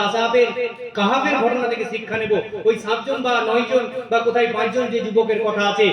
আসাহাবের কাহাফের ঘটনা থেকে শিক্ষা নেব। ওই 7 জন বা 9 জন বা কোথায় 5 জন যে যুবকের কথা আছে,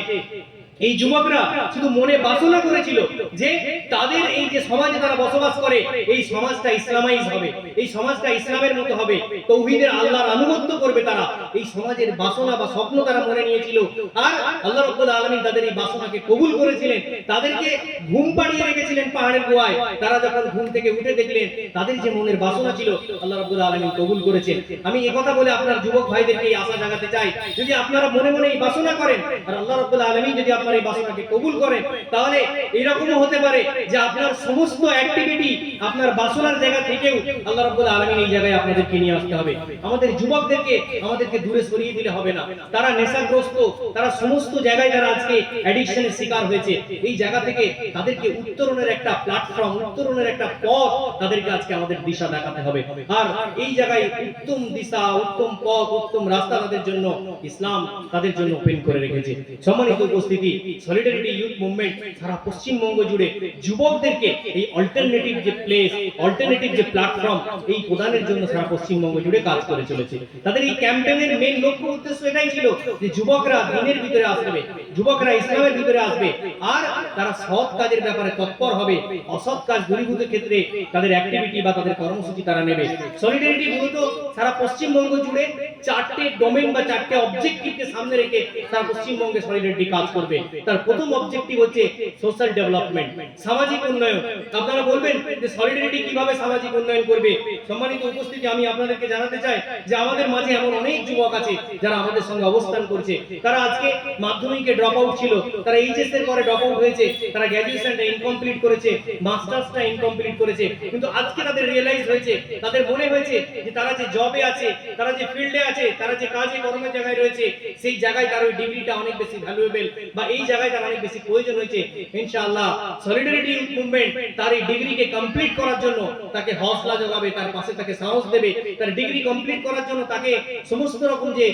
এই যুবকরা শুধু মনে বাসনা করেছিল যে তাদের এই যে সমাজে তারা বসবাস করে এই সমাজটা ইসলামাইজ হবে, এই সমাজটা ইসলামের মতো হবে, তৌহিদের আল্লাহর আনুগত্য করবে তারা। এই সমাজের বাসনা বা স্বপ্ন তারা মনে নিয়েছিল। আর আল্লাহ রাব্বুল আলামিন তাদের এই বাসনাকে কবুল করেছিলেন, তাদেরকে ঘুম পাড়িয়ে রেখেছিলেন পাহাড়ের গুহায়। তারা যখন ঘুম থেকে উঠে দেখলেন তাদের যে মনের বাসনা ছিল আল্লাহ রাব্বুল আলামিন কবুল করেছেন। আমি এই কথা বলে আপনার যুবক ভাইদেরকে এই আশা জাগাতে চাই, যদি আপনারা মনে মনে এই বাসনা করেন আর আল্লাহ রাব্বুল আলামিন যদি আপনার এই বাসনাকে কবুল করেন, তাহলে এরকমও হতে পারে যে আপনার সমস্ত অ্যাক্টিভিটি আপনার বাসনার জায়গা থেকেও আল্লাহ রাব্বুল আলামিন এই জায়গায় আপনাদেরকে নিয়ে আসতে হবে। আমাদের যুবকদেরকে আমাদেরকে দূরে সরিয়ে দিলে হবে না। তারা নেশাগ্রস্ত, তারা সমস্ত জায়গায় যারা আজকে অ্যাডিকশনের শিকার হয়েছে, এই জায়গা থেকে তাদেরকে উত্তরণের একটা প্ল্যাটফর্ম, উত্তরণের একটা পথ তাদেরকে আজকে আমাদের দিশা দেখাতে হবে। আর এই জায়গায় উত্তম দিশা, উত্তম পথ, উত্তম রাস্তা তাদের জন্য ইসলাম তাদের জন্য ওপেন করে রেখেছে। সম্মানিত উপস্থিতি, সলিডারিটি ইউথ মুভমেন্ট সারা পশ্চিমবঙ্গ জুড়ে যুবকদেরকে এই অল্টারনেটিভ যে প্লেস, অল্টারনেটিভ যে প্ল্যাটফর্ম এই প্রদানের জন্য সারা পশ্চিমবঙ্গ জুড়ে কাজ করে চলেছে। তাদের এই ক্যাম্পেইনের মেইন লক্ষ্য উদ্দেশ্য এটাই ছিল যে যুবকরা দ্বীনের ভিতরে আসবে, যুবকরা ইসলামের ভিতরে আসবে, আর তারা সৎ কাজের ব্যাপারে তৎপর হবে, অসৎ কাজ দূরীভূতের ক্ষেত্রে তাদের অ্যাক্টিভিটি বা তাদের কর্মসূচি তারা নেবে। সলিডারিটি মূলত সারা পশ্চিমবঙ্গ জুড়ে 4টে ডোমেইন বা 4টে অবজেক্টিভকে সামনে রেখে সারা পশ্চিমবঙ্গে সলিডারিটি কাজ করবে। তার প্রথম অবজেক্টিভ হচ্ছে সোশ্যাল ডেভেলপমেন্ট, সামাজিক উন্নয়ন। আপনারা বলবেন যে সলিডারিটি কিভাবে সামাজিক উন্নয়ন করবে? সম্মানিত উপস্থিতি, আমি আপনাদেরকে জানাতে চাই যে আমাদের মাঝে এমন অনেক যুবক আছে যারা আমাদের সঙ্গে অবস্থান করছে। তারা আজকে মাধ্যমিকে ড্রপ আউট ছিল, তারা এইচএস এর পরে ড্রপ আউট হয়েছে, তারা গ্র্যাজুয়েশনটা ইনকমপ্লিট করেছে, মাস্টার্সটা ইনকমপ্লিট করেছে, কিন্তু আজকে তাদের রিয়েলাইজ হয়েছে, তাদের মনে হয়েছে যে তারা যে জবে আছে, তারা যে ফিল্ডে আছে, তারা যে কাজে কর্মের জায়গায় রয়েছে, সেই জায়গায় তার ওই ডিগ্রিটা অনেক বেশি ভ্যালুয়েবল বা এই জায়গায় তার অনেক বেশি প্রয়োজন হয়েছে। ইনশাআল্লাহ সলিডারিটি ইউথ মুভমেন্ট তার এই ডিগ্রিকে কমপ্লিট করার জন্য তাকে হৌসলা যোগাবে, তার পাশে তাকে সাহস দেবে, তার ডিগ্রি কমপ্লিট করার জন্য তাকে সমস্ত রকম যে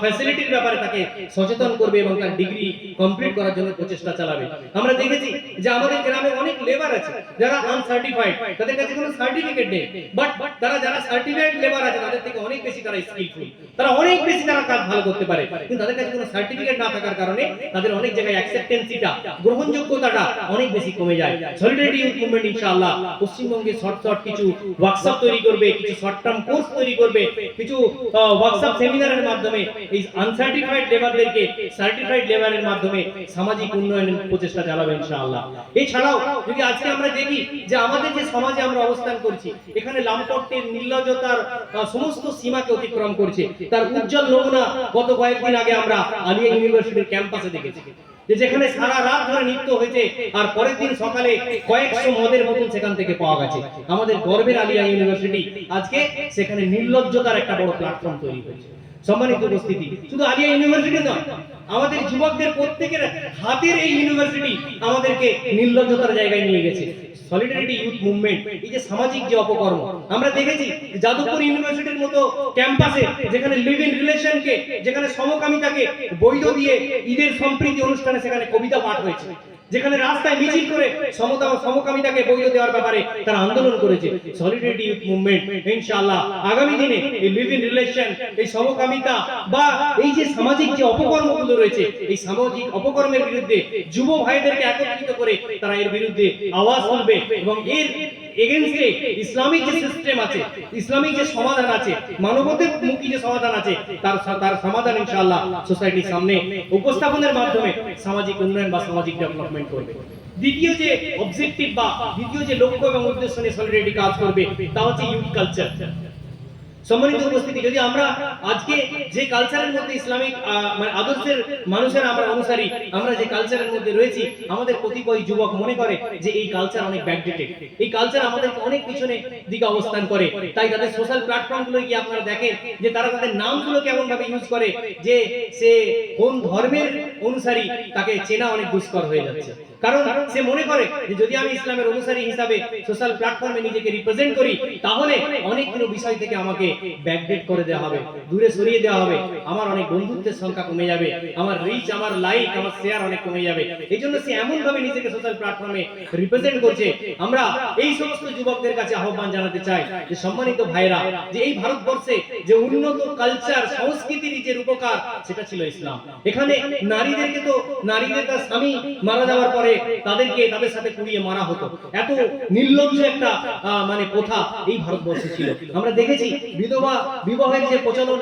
ফ্যাসিলিটির ব্যাপারে তাকে সচেতন করবে এবং তার ডিগ্রি কমপ্লিট করার জন্য প্রচেষ্টা চালাবে। আমরা দেখেছি যে আমাদের গ্রামে অনেক লেবার আছে যারা আনসার্টিফাইড, তাদের কাছে কোনো সার্টিফিকেট নেই, বাট তারা যারা সার্টিফাইড লেবার আছে তাদের থেকে অনেক বেশি তারা স্কিলফুল, তারা অনেক বেশি তারা কাজ ভালো করতে পারে, কিন্তু তাদের কাছে কোনো সার্টিফিকেট না থাকার কারণে তাদের অনেক জায়গায় অ্যাকসেপ্টেন্সিটা, গ্রহণযোগ্যতাটা অনেক বেশি কমে যায়। সলিডারিটি ইউথ মুভমেন্ট ইনশাআল্লাহ পশ্চিমবঙ্গে শর্ট কিছু ওয়ার্কশপ তৈরি করবে, কিছু শর্ট টার্ম কোর্স তৈরি করবে, কিছু ওয়ার্কশপ সেমিনারের মাধ্যমে এই আনসার্টিফাইড লেবারদেরকে সার্টিফাইড লেবারের মাধ্যমে সামাজিক উন্নয়নের প্রচেষ্টা চালাবে ইনশাআল্লাহ। এছাড়াও যদি আজকে আমরা দেখি যে আমাদের যে সমাজে আমরা অবস্থান করছি, এখানে লামপট্টের নির্লজ্জতার সমস্ত সীমাকে অতিক্রম করছে, তার উজ্জ্বল নমুনা গত কয়েকদিন আগে আমরা আলিয়া ইউনিভার্সিটির ক্যাম্পাসে দেখেছি, যেখানে সারা রাত ধরে নৃত্য হয়েছে আর পরের দিন সকালে কয়েকশো মদের বোতল সেখান থেকে পাওয়া গেছে। আমাদের গর্বের আলিয়া ইউনিভার্সিটি আজকে সেখানে নির্লজ্জতার একটা বড় প্ল্যাটফর্ম তৈরি হয়েছে। সম্মানিত উপস্থিতি, শুধু আলিয়া ইউনিভার্সিটি নয়, আমাদের যুবকদের প্রত্যেকের হাতের এই ইউনিভার্সিটি আমাদেরকে নির্লজ্জতার জায়গায় নিয়ে গেছে। সলিডারিটি ইউথ মুভমেন্ট এই যে সামাজিক যে অপকর্ম আমরা দেখেছি, যাদবপুর ইউনিভার্সিটির মতো ক্যাম্পাসে যেখানে লিভ ইন রিলেশনকে, যেখানে সমকামিতাকে বৈধ দিয়ে ঈদের সম্প্রীতি অনুষ্ঠানে সেখানে কবিতা পাঠ হয়েছে, যেখানে রাস্তায় মিছিল করে সমকামিতাকে বৈধ দেওয়ার ব্যাপারে তারা আন্দোলন করেছে। সলিডারিটি ইউথ মুভমেন্ট ইনশাআল্লাহ আগামী দিনে এই লিভ ইন রিলেশন, এই সমকামিতা বা এই যে সামাজিক যে অপকর্মগুলো রয়েছে, এই সামাজিক অপকর্মের বিরুদ্ধে যুব ভাইদেরকে একত্রিত করে তারা এর বিরুদ্ধে আওয়াজ তুলবে এবং এর এগেইনস্টে ইসলামিক যে সিস্টেম আছে, ইসলামিক যে সমাধান আছে, মানবতামুখী যে সমাধান আছে, তার সমাধান ইনশাআল্লাহ সোসাইটির সামনে উপস্থাপনের মাধ্যমে সামাজিক উন্নয়ন বা সামাজিক ডেভেলপমেন্ট করবে। দ্বিতীয় যে অবজেক্টিভ বা দ্বিতীয় যে লক্ষ্য এবং উদ্দেশ্য নিয়ে সলিডারিটি কাজ করবে তা হচ্ছে ইউথ কালচার। সম্মানিত উপস্থিতি, যদি আমরা আজকে যে কালচারের মধ্যে ইসলামিক মানে আদর্শের মানুষের আমরা অনুসারী, আমরা যে কালচারের মধ্যে রয়েছি, আমাদের কতিপয় যুবক মনে করে যে এই কালচার অনেক ব্যাকডেটেড, এই কালচার আমাদেরকে অনেক পিছনে দিকে অবস্থান করে। তাই তাদের সোশ্যাল প্ল্যাটফর্মগুলো গিয়ে আপনারা দেখেন যে তারা তাদের নামগুলো কেমন ভাবে ইউজ করে, যে সে কোন ধর্মের অনুসারী তাকে চেনা অনেক দুষ্কর হয়ে যাচ্ছে। কারণ সে মনে করে যে যদি আমি ইসলামের অনুসারী হিসাবে সোশ্যাল প্ল্যাটফর্মে নিজেকে রিপ্রেজেন্ট করি তাহলে অনেকগুলো বিষয় থেকে আমাকে ব্যাকডেট করে দেওয়া হবে, দূরে সরিয়ে দেওয়া হবে, আমার অনেক বন্ধুত্বের সংখ্যা কমে যাবে, আমার রিচ, আমার লাইক, আমার শেয়ার অনেক কমে যাবে। এই জন্য সে এমন ভাবে নিজেকে সোশ্যাল প্ল্যাটফর্মে রিপ্রেজেন্ট করছে। আমরা এই সমস্ত যুবকদের কাছে আহ্বান জানাতে চাই যে সম্মানিত ভাইরা, যে এই ভারতবর্ষে যে উন্নত কালচার সংস্কৃতির যে রূপকার সেটা ছিল ইসলাম। এখানে নারীদেরকে তো নারীদের তার স্বামী মারা যাওয়ার পরে তাদেরকে তাদের সাথে কুড়িয়ে মারা হতো। এত নির্লজ্জ একটা মানে প্রথা এই ভারতবর্ষে ছিল। আমরা দেখেছি বিধবা বিবাহের যে প্রচলন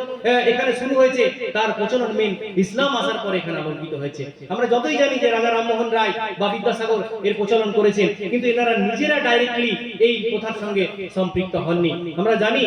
এখানে শুরু হয়েছে, তার প্রচলন মেন ইসলাম আসার পরে এখানে আলোকিত হয়েছে। আমরা যতই জানি যে রাজা রামমোহন রায় বা বিদ্যাসাগর এর প্রচলন করেছেন, কিন্তু এনারা নিজেরা ডাইরেক্টলি এই প্রথার সঙ্গে সম্পৃক্ত হননি। আমরা জানি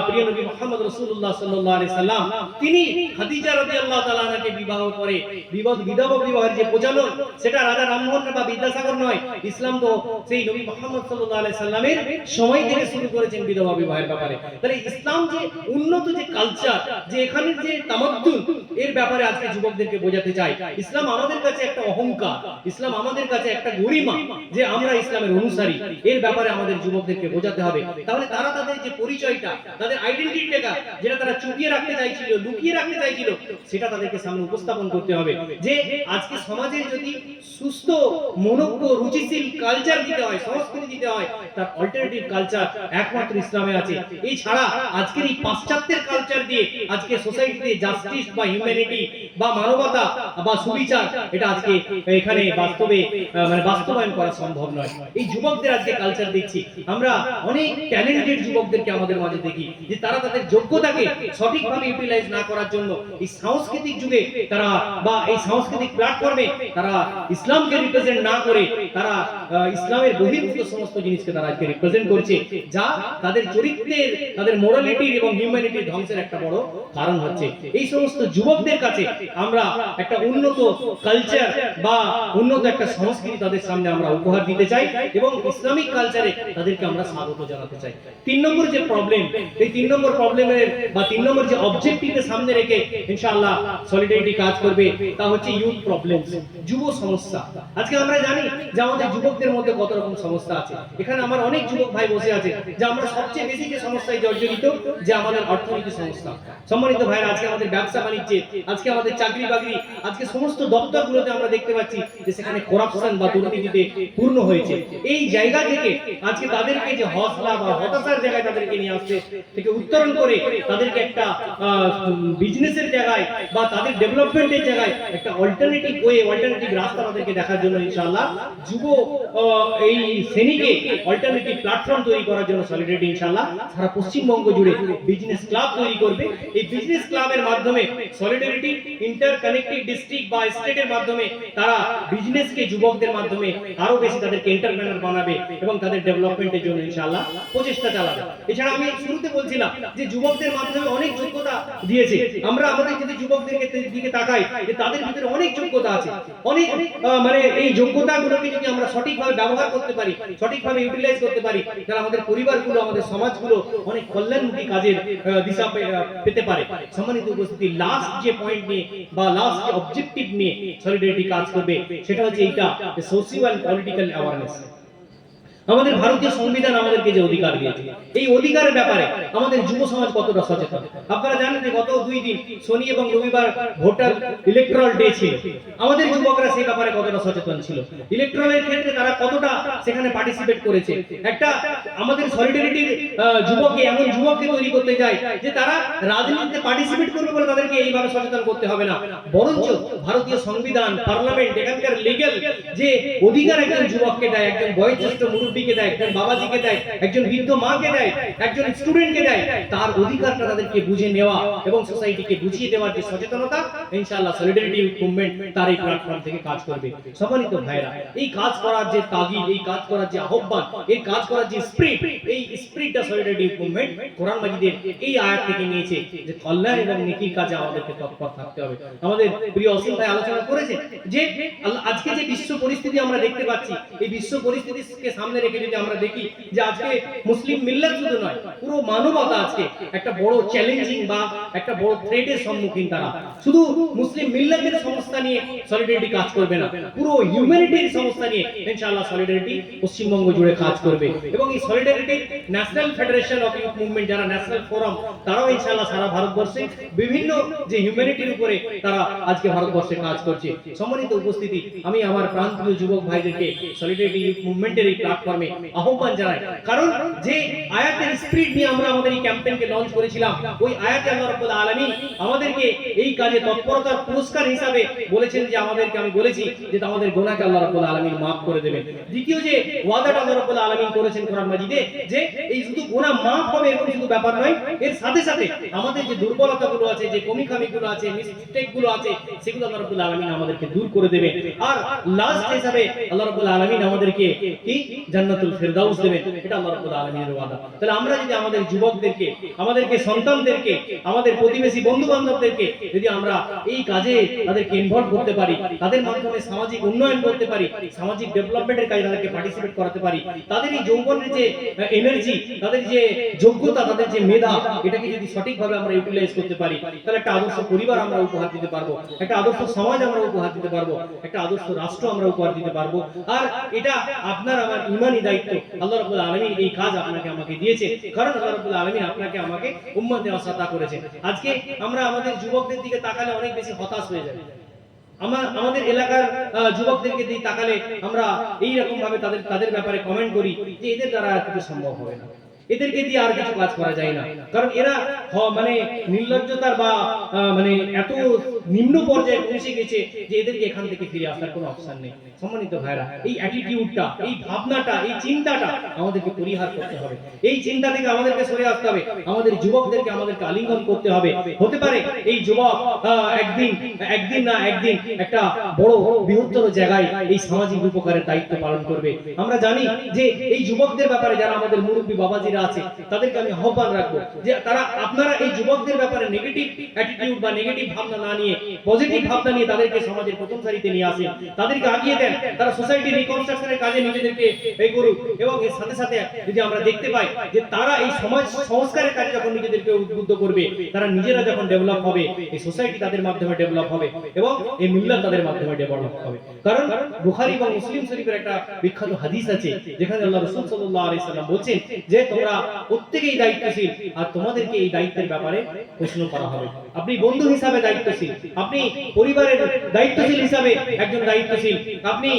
প্রিয় নবী মুহাম্মদ রাসূলুল্লাহ সাল্লাল্লাহু আলাইহি সাল্লাম তিনি খাদিজা রাদিয়াল্লাহু তাআলা আনহাকে বিবাহ করে বিধবা বিবাহের যে প্রচলন সেটা রাজা রামমোহন বা বিদ্যাসাগর নয়, ইসলাম তো সেই নবী মুহাম্মদ সাল্লাল্লাহু আলাইহি সাল্লামের সময় থেকে শুরু করেছেন বিধবা বিবাহের ব্যাপারে। তাহলে ইসলাম যে উন্নত যে কালচার, যে এখানের যে তামাদ্দুন, এর ব্যাপারে আজকে যুবকদেরকে বোঝাতে চাই। ইসলাম আমাদের কাছে একটা অহংকার, ইসলাম আমাদের কাছে একটা গরিমা যে আমরা ইসলামের অনুসারী, এর ব্যাপারে আমাদের যুবকদেরকে বোঝাতে হবে। তাহলে তারা তাদের যে পরিচয়টা, তাদের আইডেন্টিটিটা যেটা তারা চুপিয়ে রাখতে চাইছিল, লুকিয়ে রাখতে চাইছিল, সেটা তাদেরকে সামনে উপস্থাপন করতে হবে। যে আজকে সমাজের যদি সুস্থ মনোজ্ঞ রুচিশীল কালচার দিতে হয়, সংস্কৃতি দিতে হয়, তার অল্টারনেটিভ কালচার একমাত্র ইসলামে আছে। এই ছাড়া আজকের এই পাশ্চাত্যের কালচার দিয়ে আজকে সোসাইটিতে জাস্টিস বা হিউম্যানিটি বা মানবতা বা সুবিচার এটা আজকে এখানে বাস্তবে মানে বাস্তবায়ন করা সম্ভব নয়। এই যুবকদের আজকে কালচার দেখছি আমরা, অনেক ট্যালেন্টেড যুবকদেরকে আমাদের মাঝে দেখি যে তারা তাদের যোগ্যতাকে সঠিকভাবে ইউটিলাইজ না করার জন্য এই সাংস্কৃতিক যুগে তারা বা এই সাংস্কৃতিক প্ল্যাটফর্মে তারা ইসলামকে রিপ্রেজেন্ট না করে তারা ইসলামের বহির্ভূত সমস্ত জিনিসকে তারা আজকে রিপ্রেজেন্ট করছে, যা তাদের চরিত্রের, তাদের মোরালিটির এবং হিউম্যানিটির ধ্বংসের একটা বড় কারণ হচ্ছে। এই সমস্ত যুবকদের কাছে আমরা একটা উন্নত কালচার বা উন্নত একটা সংস্কৃতি তাদের সামনে আমরা উপহার দিতে চাই এবং ইসলামিক কালচারে তাদেরকে আমরা স্বাগত জানাতে চাই। 3 নম্বর যে প্রবলেম, এই 3 নম্বর প্রবলেমের বা 3 নম্বর যে অবজেক্টিভকে সামনে রেখে ইনশাআল্লাহ সলিডারিটি কাজ করবে, তা হচ্ছে ইউথ প্রবলেমস, যুব সমস্যা। আজকে আমরা জানি যে আমাদের যুবকদের মধ্যে কত রকম সমস্যা আছে। এখানে আমার অনেক যুবক ভাই বসে আছে যে আমরা সবচেয়ে বেশি যে সমস্যায় জর্জরিত, যে আমাদের অর্থনৈতিক সমস্যা। সম্মানিত ভাইরা, আজকে আমাদের ব্যবসা বাণিজ্যে, আজকে আমাদের চাকরি বাকরি, আজকে সমস্ত দপ্তরগুলোতে আমরা দেখতে পাচ্ছি যে সেখানে করাপশন বা দুর্নীতিতে পূর্ণ হয়েছে। এই জায়গা থেকে আজকে তাদেরকে যে হসলা বা হতাশার জায়গায় তাদেরকে নিয়ে আসছে থেকে উত্তরণ করে তাদেরকে একটা বিজনেসের জায়গায় বা তাদের ডেভেলপমেন্টের জায়গায় একটা অল্টারনেটিভ ওয়ে, অল্টারনেটিভ রাস্তা তাদেরকে দেখার জন্য ইনশাআল্লাহ যুব এই শ্রেণীকে অল্টারনেটিভ প্ল্যাটফর্ম তৈরি করার জন্য সলিডারিটি ইনশাআল্লাহ সারা পশ্চিমবঙ্গ জুড়ে বিজনেস ক্লাব তৈরি করবে। এই বিজনেস ক্লাবের মাধ্যমে সলিডারিটি ইন্টারকানেক্টেড ডিস্ট্রিক্ট বা স্টেটের মাধ্যমে তারা বিজনেসকে যুবকদের মাধ্যমে আরো বেশি তাদেরকে এন্টারপ্রেনার বানাবে এবং তাদের ডেভেলপমেন্টের জন্য ইনশাআল্লাহ প্রচেষ্টা চালাবে। এছাড়া আমি শুরুতে বলছিলাম যে যুবকদের মাধ্যমে অনেক যোগ্যতা দিয়েছে। আমরা আমাদের যদি যুবকদের দিকে তাকাই যে তাদের ভিতরে অনেক যোগ্যতা আছে, অনেক মানে এই যোগ্যতাগুলোকে যদি আমরা সঠিকভাবে ব্যবহার করতে পারি, সঠিকভাবে ইউটিলাইজ করতে পারি, তাহলে আমাদের পরিবারগুলো, আমাদের সমাজগুলো অনেক কল্যাণমুখী কাজের দিশা পেতে পারে। সম্মানিত উপস্থিতি, লাস্ট যে পয়েন্ট নিয়ে বা লাস্ট যে অবজেক্টিভ নিয়ে সলিডারিটি কাজ করবে সেটা হচ্ছে এইটা, সোশিয়াল এন্ড পলিটিক্যাল অ্যাওয়ারনেস। আমাদের ভারতীয় সংবিধান আমাদেরকে যে অধিকার দিয়েছে, এই অধিকারের ব্যাপারে আমাদের যুব সমাজ কতটা সচেতন। আপনারা জানেন যে গত 2 দিন শনি এবং রবিবার ভোটার ইলেকট্রাল ডে ছিল। আমাদের যুবকরা সেই ব্যাপারে কতটা সচেতন ছিল, ইলেকট্রালের ক্ষেত্রে তারা কতটা সেখানে পার্টিসিপেট করেছে। একটা আমাদের সলিডারিটির যুবককে, এমন যুবককে তৈরি করতে যায় যে তারা রাজনীতিতে পার্টিসিপেট করবে বলে তাদেরকে এইভাবে সচেতন করতে হবে না, বরঞ্চ ভারতীয় সংবিধান, পার্লামেন্ট, এখানকার লিগ্যাল যে অধিকার একজন যুবককে দেয়, একজন বয়োজ্যেষ্ঠ মুরব্বীকে দেয়, একজন বাবাজিকে দেয়, একজন বৃদ্ধ মাকে দেয়, একজন স্টুডেন্টকে দেয়, তার অধিকারটা তাদেরকে বুঝে নেওয়া এবং সোসাইটিকে বুঝিয়ে দেওয়ার যে সচেতনতা, ইনশাআল্লাহ সলিডারিটি মুভমেন্ট তার এই প্ল্যাটফর্ম থেকে কাজ করবে। সম্মানিত ভাইরা, এই কাজ করার যে তাগিদ, এই কাজ করার যে আহ্বান, এই কাজ করার যে স্পিরিট, এই স্পিরিটটা সলিডারিটি মুভমেন্ট কোরআন মাজিদের এই আয়াত থেকে নিয়েছে যে কল্যাণ এবং নেকির কাজে আমাদেরকে তৎপর থাকতে হবে। আমাদের প্রিয় অসীম ভাই আলোচনা করেছে যে আজকে যে বিশ্ব পরিস্থিতি আমরা দেখতে পাচ্ছি, এই বিশ্ব পরিস্থিতিকে সামনে রেখে যদি আমরা দেখি যে আজকে মুসলিম মিল্লাত শুধু নয়, পুরো মানবতা আজকে একটা বড় চ্যালেঞ্জিং বা একটা বড় থ্রেটের সম্মুখীন। তারা শুধু মুসলিম মিল্লাতের সমস্যা নিয়ে সলিডারিটি কাজ করবে না, পুরো হিউম্যানিটির সমস্যা নিয়ে ইনশাআল্লাহ সলিডারিটি পশ্চিমবঙ্গ জুড়ে কাজ করবে। এবং এই solidarity national federation of youth movement, যারা ন্যাশনাল ফোরাম, তারাও ইনশাআল্লাহ সারা ভারতবর্ষে বিভিন্ন যে হিউম্যানিটির উপরে তারা আজকে ভারতবর্ষে কাজ করছে। সম্মানিত উপস্থিতি, আমি আমার প্রান্তীয় যুবক ভাইদেরকে সলিডারিটি ইউথ মুভমেন্টের এই প্ল্যাটফর্মে আহ্বান জানাই, কারণ যে আয়াতের স্পিরিট নিয়ে আমরা আমাদের এই ক্যাম্পেইনকে লঞ্চ করেছিলাম, ওই আয়াতে আল্লাহ রাব্বুল আলামিন আমাদেরকে এই কাজে তৎপরতার পুরস্কার হিসাবে বলেছেন যে আমাদেরকে, আমি বলেছি যে আমাদের গুনাহকে আল্লাহ রাব্বুল আলামিন maaf করে দেবেন। দ্বিতীয় যে ওয়াদাটা আল্লাহ রাব্বুল আলামিন করেছেন কোরআন মাজিদে, যে এই শুধু গুনাহ maaf হবে এরকম শুধু ব্যাপার নয়, এর সাথে সাথে আমাদের যে দুর্বলতাগুলো আছে, যে কমিখামিগুলো আছে, মিস্টেকগুলো আছে, সেগুলো আল্লাহ রাব্বুল আলামিন আমাদেরকে দূর করে দেবেন। আর লাস্ট হিসাবে আল্লাহ রাব্বুল আলামিন আমাদেরকে কি জান্নাতুল ফেরদাউস দেবেন, এটা আল্লাহ রাব্বুল আলামিনের ওয়াদা। তাহলে আমরা যদি আমাদের যুবকদেরকে, আমাদেরকে সন্তানদেরকে, আমাদের প্রতিবেশী বন্ধু বান্ধবদেরকে যদি আমরা এই কাজে তাদেরকে ইনভলভ করতে পারি, তাদের মাধ্যমে সামাজিক উন্নয়ন করতে পারি, সামাজিক ডেভেলপমেন্টের কাজে তাদেরকে পার্টিসিপেট করাতে পারি, তাদের এই যৌবনের যে এনার্জি, তাদের যে যোগ্যতা, তাদের যে মেধা, এটাকে যদি সঠিকভাবে আমরা ইউটিলাইজ করতে পারি, তাহলে একটা আদর্শ পরিবার আমরা উপহার দিতে পারবো, একটা আদর্শ সমাজ আমরা উপহার দিতে পারবো, একটা আদর্শ রাষ্ট্র আমরা উপহার দিতে পারবো। আর এটা আপনার আমার ইমানি দায়িত্ব। আল্লাহ রাব্বুল আলামিন এই কাজ আপনাকে আমাকে দিয়েছে, কারণ আল্লাহ রাব্বুল আলামিন আপনাকে আমাকে উম্মতে ওয়াসাতা করেছে। আজকে আমরা আমাদের যুবকদের দিকে তাকালে অনেক বেশি হতাশ হয়ে যাই। আমাদের এলাকার যুবকদেরকে দিয়ে তাকালে আমরা এই রকম ভাবে তাদের ব্যাপারে কমেন্ট করি যে এদের দ্বারা আর কিছু সম্ভব হবে না, এদেরকে দিয়ে আর কিছু কাজ করা যায় না, কারণ এরা মানে নির্লজ্জতার বা মানে এত নিম্ন পর্যায়ে পৌঁছে গেছে যে এদেরকে এখান থেকে ফিরে আসার কোনো অপশন নেই। সম্মানিত ভাইরা, এই অ্যাটিটিউডটা, এই ভাবনাটা, এই চিন্তাটা আমাদেরকে পরিহার করতে হবে। এই চিন্তা থেকে আমাদেরকে সরে আসতে হবে, আমাদের যুবকদেরকে আমাদেরকে আলিঙ্গন করতে হবে। হতে পারে এই যুবক একদিন না একদিন একটা বড় বৃহত্তর জায়গায় এই সামাজিক উপকারের দায়িত্ব পালন করবে। আমরা জানি যে এই যুবকদের ব্যাপারে যারা আমাদের মুরব্বী বাবাজিরা আছে, তাদেরকে আমি আহ্বান রাখবো যে আপনারা এই যুবকদের ব্যাপারে নেগেটিভ অ্যাটিটিউড বা নেগেটিভ ভাবনা না নিয়ে পজিটিভ ভাবনা নিয়ে তাদেরকে সমাজের প্রথম সারিতে নিয়ে আসেন, তাদেরকে আগিয়ে দেন, তারা সোসাইটি রিকনস্ট্রাকশনের কাজে নিজেদেরকে এই করুক। এবং এর সাথে সাথে যদি আমরা দেখতে পাই যে তারা এই সমাজ সংস্কারের কাজে যখন নিজেদেরকে উদ্বুদ্ধ করবে, তারা নিজেরা যখন ডেভেলপ হবে, এই সোসাইটি তাদের মাধ্যমে ডেভেলপ হবে এবং এই মিল্লাত তাদের মাধ্যমে ডেভেলপ হবে। কারণ বুখারী এবং মুসলিম শরীফের একটা বিখ্যাত হাদিস আছে, যেখানে আল্লাহ রাসূল সাল্লাল্লাহু আলাইহি সাল্লাম বলেন যে তোমরা প্রত্যেকেই দায়িত্বশীল, আর তোমাদেরকে এই দায়িত্বের ব্যাপারে প্রশ্ন করা হবে। আপনি বন্ধু হিসাবে দায়িত্বশীল, আপনি পরিবারের দায়িত্বশীল হিসাবে একজন দায়িত্বশীল, আপনি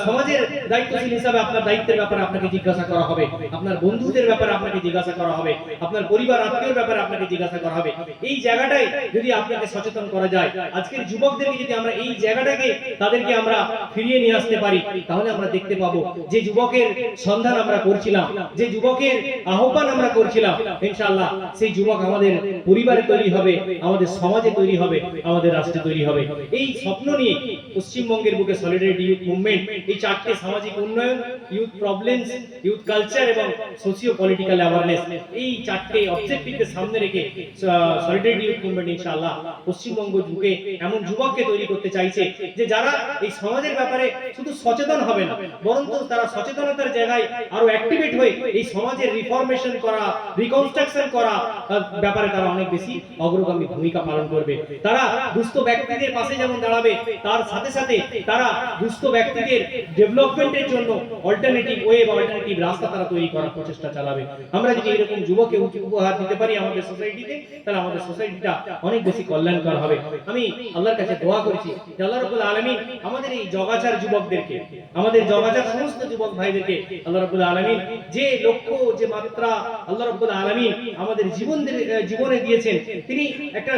সমাজের দায়িত্বশীল হিসাবে আপনার দায়িত্বের ব্যাপারে আপনাকে জিজ্ঞাসা করা হবে, আপনার বন্ধুদের ব্যাপারে আপনাকে জিজ্ঞাসা করা হবে, আপনার পরিবার আত্মীয়র ব্যাপারে আপনাকে জিজ্ঞাসা করা হবে। এই জায়গাটাই যদি আপনাকে সচেতন করা যায়, আজকের যুবকদেরকে যদি আমরা এই জায়গাটাকে তাদেরকে আমরা ফিরিয়ে নিয়ে আসতে পারি, তাহলে আমরা দেখতে পাবো যে যুবকের সন্ধান আমরা করছিলাম, যে যুবকের আহ্বান আমরা করছিলাম, ইনশাআল্লাহ সেই যুবক আমাদের পরিবারে তৈরি হবে, আমাদের সমাজে তৈরি হবে, আমাদের রাষ্ট্রে তৈরি হবে। এই স্বপ্ন নিয়ে পশ্চিমবঙ্গের বুকে সলিডারিটি ইউথ মুভমেন্ট এই চারটি সামাজিক উন্নয়ন, ইউথ প্রবলেমস, ইউথ কালচার এবং সোশিও পলিটিক্যাল অ্যাওয়ারনেস, এই চারটি অবজেক্টিভকে সামনে রেখে সলিডারিটি ইউথ মুভমেন্ট ইনশাআল্লাহ পশ্চিমবঙ্গ যুগে এমন যুবককে তৈরি করতে চাইছে যে যারা এই সমাজের ব্যাপারে শুধু সচেতন হবে না, বরং তারা সচেতনতার জায়গায় আরো অ্যাক্টিভেট হয়ে এই সমাজের রিফরমেশন করা, রিকনস্ট্রাকশন করা ব্যাপারে তারা অনেক বেশি অগ্রগামী ভূমিকা পালন করবে। তারা দুস্থ ব্যক্তিদের পাশে যেমন দাঁড়াবে, তার সাথে সাথে তারা দুস্থ ব্যক্তিদের ডেভেলপমেন্টের জন্য অল্টারনেটিভ ওয়ে বা অল্টারনেটিভ রাস্তা তারা তৈরি করার প্রচেষ্টা চালাবে। আমরা যদি এরকম যুবককে উপহার দিতে পারি আমাদের সোসাইটিতে, তাহলে আমাদের সোসাইটিটা অনেক বেশি কল্যাণকর হবে। আমি আল্লাহর কাছে দোয়া করেছি যে আল্লাহ রাব্বুল আলামিন আমাদের এই জগাচার যুবকদেরকে, আমাদের জগাচার সমস্ত যুবক ভাইদেরকে আল্লাহ রাব্বুল আলামিন যে লক্ষ্য, যে মাত্রা আল্লাহ রাব্বুল আলামিন আমাদের জীবনে দিয়েছেন, তিনি একটা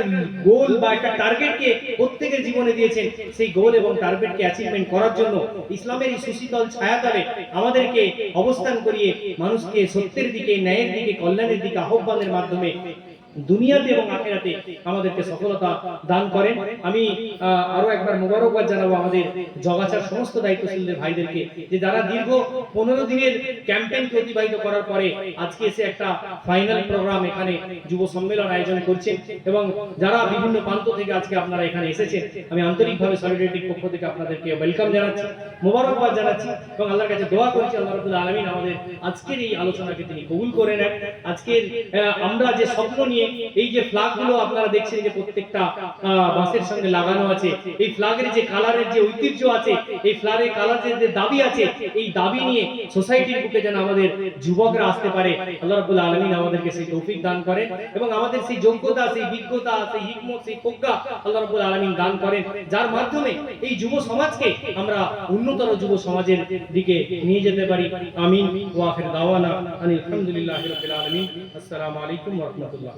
গোল বা একটা টার্গেটকে প্রত্যেকের জীবনে দিয়েছেন। সেই গোল এবং টার্গেটকে অ্যাচিভমেন্ট করার জন্য ইসলামের এই সুশীতল ছায়াতলে আমাদেরকে অবস্থান করিয়ে মানুষকে সত্যের দিকে, ন্যায়ের দিকে, কল্যাণের দিকে আহ্বানের মাধ্যমে দুনিয়াতে এবং আখিরাতে আমাদেরকে সফলতা দান করেন। আমি আরো একবার মোবারকবাদ জানাবো আমাদের জগাছার সমস্ত দায়িত্বশীলদের ভাইদেরকে, যে যারা দীর্ঘ 15 দিনের ক্যাম্পেইনকে অতিবাহিত করার পরে আজকে এসে একটা ফাইনাল প্রোগ্রাম এখানে যুব সম্মেলন আয়োজন করছেন, এবং যারা বিভিন্ন প্রান্ত থেকে আজকে আপনারা এখানে এসেছেন, আমি আন্তরিকভাবে সলিডারিটির পক্ষ থেকে আপনাদেরকে ওয়েলকাম জানাচ্ছি, মোবারকবাদ জানাচ্ছি, এবং আল্লাহর কাছে দোয়া করছি আল্লাহ রাব্বুল আলামিন আমাদের আজকের এই আলোচনাকে তিনি কবুল করে নেন। আজকের আমরা যে স্বপ্ন নিয়ে এই যে ফ্ল্যাগগুলো আপনারা দেখছেন যে প্রত্যেকটা বাসের সঙ্গে লাগানো আছে, এই ফ্ল্যাগের যে কালারের যে ঐতিহ্য আছে, এই ফ্ল্যাগের কালারের যে দাবি আছে, এই দাবি নিয়ে সোসাইটির বুকে যেন আমাদের যুবকরা আসতে পারে, আল্লাহ রাব্বুল আলামিন আমাদেরকে সেই তৌফিক দান করেন, এবং আমাদের সেই যোগ্যতা, সেই বিজ্ঞতা, সেই হিকমত, সেই প্রজ্ঞা আল্লাহ রাব্বুল আলামিন দান করেন, যার মাধ্যমে এই যুব সমাজকে আমরা উন্নতর যুব সমাজের দিকে নিয়ে যেতে পারি। আমিন ওয়া আখির দাওয়ানা আলহামদুলিল্লাহি রাব্বিল আলামিন। আসসালামু আলাইকুম ওয়া রাহমাতুল্লাহ।